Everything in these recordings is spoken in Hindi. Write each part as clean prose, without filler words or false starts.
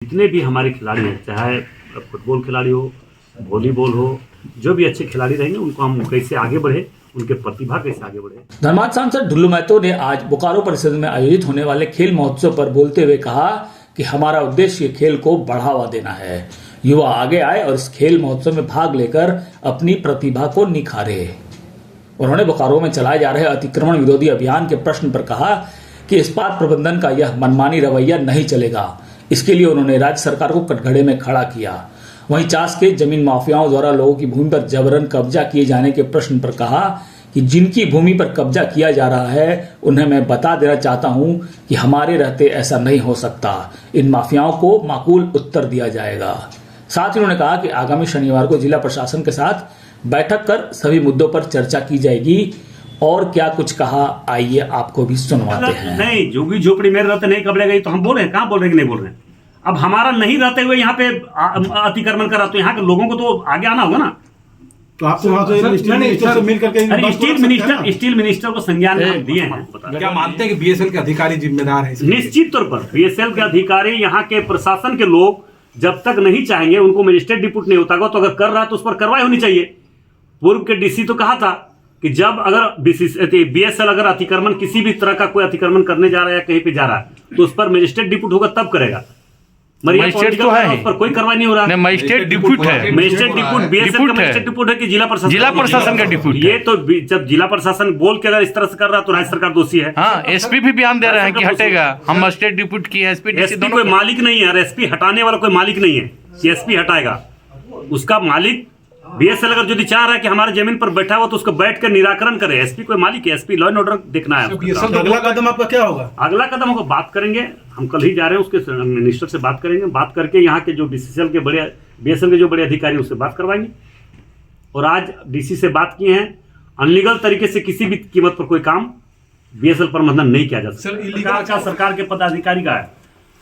जितने भी हमारे खिलाड़ी हैं, चाहे फुटबॉल खिलाड़ी हो, वॉलीबॉल हो, जो भी अच्छे खिलाड़ी रहेंगे उनको हम कैसे आगे बढ़े, उनके प्रतिभा कैसे आगे बढ़े। धनबाद सांसद ढुल्लू महतो ने आज बोकारो परिषद में आयोजित होने वाले खेल महोत्सव पर बोलते हुए कहा कि हमारा उद्देश्य खेल को बढ़ावा देना है। युवा आगे आए और इस खेल महोत्सव में भाग लेकर अपनी प्रतिभा को निखारे। उन्होंने बोकारो में चलाए जा रहे अतिक्रमण विरोधी अभियान के प्रश्न पर कहा कि इस्पात प्रबंधन का यह मनमानी रवैया नहीं चलेगा। इसके लिए उन्होंने राज्य सरकार को कटघरे में खड़ा किया। वहीं चास के जमीन माफियाओं द्वारा लोगों की भूमि पर जबरन कब्जा किए जाने के प्रश्न पर कहा कि जिनकी भूमि पर कब्जा किया जा रहा है उन्हें मैं बता देना चाहता हूं कि हमारे रहते ऐसा नहीं हो सकता। इन माफियाओं को माकूल उत्तर दिया जाएगा। साथ ही उन्होंने कहा कि आगामी शनिवार को जिला प्रशासन के साथ बैठक कर सभी मुद्दों पर चर्चा की जाएगी। और क्या कुछ कहा, आइए आपको भी सुनवाते हैं। नहीं, झुग्गी झोपड़ी मेरे रहते नहीं कबड़े गई तो हम बोल रहे हैं, कहाँ बोल रहे हैं कि नहीं बोल रहे हैं। अब हमारा नहीं रहते हुए यहाँ पे अतिक्रमण करा तो यहाँ के लोगों को तो आगे आना होगा ना। तो आपसे वहाँ तो स्टील मिनिस्टर से मिल करके स्टील मिनिस्टर को संज्ञान दिए हैं। क्या मानते हैं कि बीएसएल के अधिकारी जिम्मेदार हैं? निश्चित तौर पर बीएसएल के अधिकारी, यहाँ के प्रशासन के लोग जब तक नहीं चाहेंगे, उनको मजिस्ट्रेट डिप्यूट नहीं होता तो अगर कर रहा है तो उस पर कार्रवाई होनी चाहिए। पूर्व के डीसी तो कहा था कि जब अगर बीएसएल अगर अतिक्रमण, किसी भी तरह का कोई अतिक्रमण करने जा रहा है या कहीं पे जा रहा है तो उस पर मजिस्ट्रेट डिप्यूट होगा तब करेगा। मजिस्ट्रेट तो है, उस पर कोई कार्रवाई नहीं हो रहा है। मजिस्ट्रेट डिप्यूट है, मजिस्ट्रेट डिप्यूट बीएसएल का मजिस्ट्रेट डिप्यूट है कि जिला प्रशासन का डिप्यूट। ये तो जब जिला प्रशासन बोल के अगर इस तरह से कर रहा है तो राज्य सरकार दोषी है। हाँ, एसपी भी बयान दे रहे हैं कि हटेगा, हम मजिस्ट्रेट डिप्यूट की एसपी कोई मालिक नहीं है, एसपी हटाने वाला कोई मालिक नहीं है कि एसपी हटाएगा। उसका मालिक बीएसएल अगर यदि चाह रहा है कि हमारे जमीन पर बैठा हुआ तो उसको बैठ कर निराकरण करे। एसपी कोई मालिक है, एसपी लॉ एंड ऑर्डर देखना है। अगला कदम आपका क्या होगा? अगला कदम होगा, बात करेंगे। हम कल ही जा रहे हैं, उसके मिनिस्टर से बात करेंगे। बात करके यहाँ के जो बीसीसीएल के बड़े, बीएसएल के जो बड़े अधिकारी उससे बात करवाएंगे। और आज डीसी से बात की है, अनलीगल तरीके से किसी भी कीमत पर कोई काम बीएसएल प्रबंधन नहीं किया जा सकता। सरकार के पदाधिकारी का है,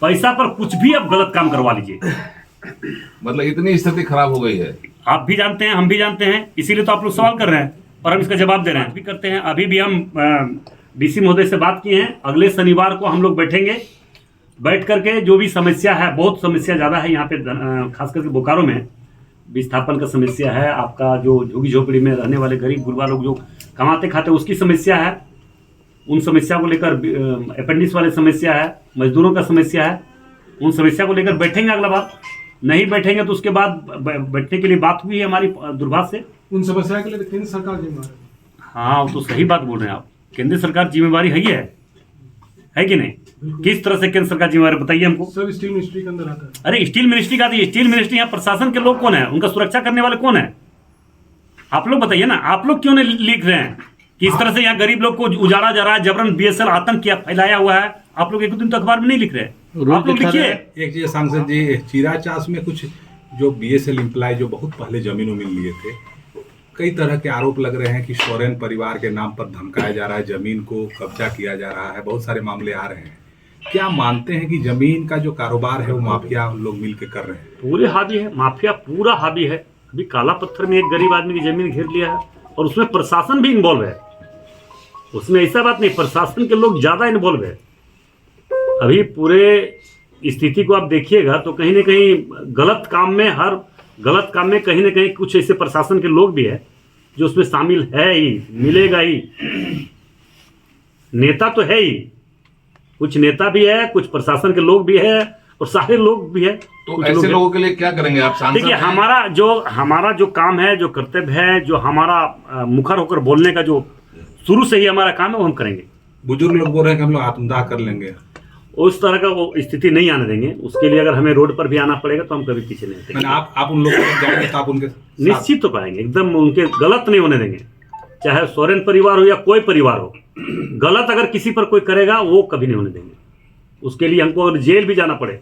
पैसा पर कुछ भी अब गलत काम करवा लीजिए। मतलब इतनी स्थिति खराब हो गई है। आप भी जानते हैं, हम भी जानते हैं, इसीलिए तो आप लोग सवाल कर रहे हैं और हम इसका जवाब दे रहे हैं। भी करते हैं। अभी भी हम डीसी महोदय से बात किए हैं। अगले शनिवार को हम लोग बैठेंगे। बैठ करके जो भी समस्या है, बहुत समस्या ज़्यादा है यहाँ पे, खास करके बोकारो में विस्थापन का समस्या है। आपका जो झुग्गी झोपड़ी में रहने वाले गरीब गुरबा लोग जो कमाते खाते उसकी समस्या है। उन समस्या को लेकर अपेंडिक्स वाले समस्या है, मजदूरों का समस्या है। उन समस्या को लेकर बैठेंगे। अगला बार नहीं बैठेंगे तो उसके बाद बैठने के लिए बात हुई है हमारी दुर्भाग्य से। उन समस्या के लिए केंद्र सरकार जिम्मेदार है। हाँ, तो सही बात बोल रहे हैं आप। केंद्र सरकार जिम्मेवारी है कि नहीं? किस तरह से केंद्र सरकार जिम्मेवारी बताइए हमको। सब स्टील मिनिस्ट्री के अंदर आता है। अरे स्टील मिनिस्ट्री का, स्टील मिनिस्ट्री यहाँ प्रशासन के लोग कौन है, उनका सुरक्षा करने वाले कौन है? आप लोग बताइए ना। आप लोग क्यों नहीं लिख रहे हैं कि इस तरह से यहाँ गरीब लोग को उजाड़ा जा रहा है, जबरन बीएसएल आतंक किया फैलाया हुआ है? आप लोग एक दिन तो अखबार में नहीं लिख रहे। आप लोग लिखिए। एक चीज सांसद जी, चीरा चास में कुछ जो बीएसएल एम्प्लॉय जो बहुत पहले जमीन उमीन लिए थे, कई तरह के आरोप लग रहे हैं कि सोरेन परिवार के नाम पर धमकाया जा रहा है, जमीन को कब्जा किया जा रहा है, बहुत सारे मामले आ रहे हैं। क्या मानते हैं कि जमीन का जो कारोबार है वो माफिया लोग मिल के कर रहे हैं? पूरे हावी है, माफिया पूरा हावी है। अभी काला पत्थर में एक गरीब आदमी की जमीन घेर लिया है और उसमें प्रशासन भी इन्वॉल्व है। उसमें ऐसा बात नहीं, प्रशासन के लोग ज्यादा इन्वॉल्व है। अभी पूरे स्थिति को आप देखिएगा तो कहीं ना कहीं गलत काम में कहीं ना कहीं कुछ ऐसे प्रशासन के लोग भी है जो उसमें शामिल है ही, मिलेगा ही। नेता तो है ही, कुछ नेता भी है, कुछ प्रशासन के लोग भी है और सारे लोग भी है। तो ऐसे लोगों के लिए क्या करेंगे आप? देखिए, हमारा जो काम है, जो कर्तव्य है, जो हमारा मुखर होकर बोलने का जो शुरू से ही हमारा काम है वो हम करेंगे। बुजुर्ग लोग बोल रहे हैं कि हम लोग आत्मदाह कर लेंगे। उस तरह का वो स्थिति नहीं आने देंगे। उसके लिए अगर हमें रोड पर भी आना पड़ेगा तो हम कभी पीछे नहीं हटेंगे। आप उन लोगों को जाएंगे तो आप उनके निश्चित तो पाएंगे, एकदम उनके गलत नहीं होने देंगे। चाहे सोरेन परिवार हो या कोई परिवार हो, गलत अगर किसी पर कोई करेगा वो कभी नहीं होने देंगे। उसके लिए हमको अगर जेल भी जाना पड़े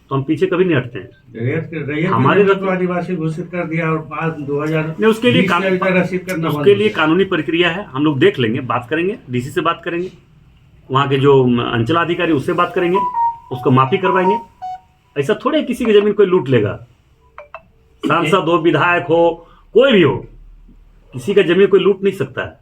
तो हम पीछे कभी नहीं हटते हैं। हमारे आदिवासी घोषित कर दिया और बाद 2000 उसके लिए कानूनी प्रक्रिया है। हम लोग देख लेंगे, बात करेंगे, डीसी से बात करेंगे, वहाँ के जो अंचलाधिकारी उससे बात करेंगे, उसको माफी करवाएंगे। ऐसा थोड़े किसी की जमीन कोई लूट लेगा। सांसद हो, विधायक हो, कोई भी हो, किसी का जमीन कोई लूट नहीं सकता है।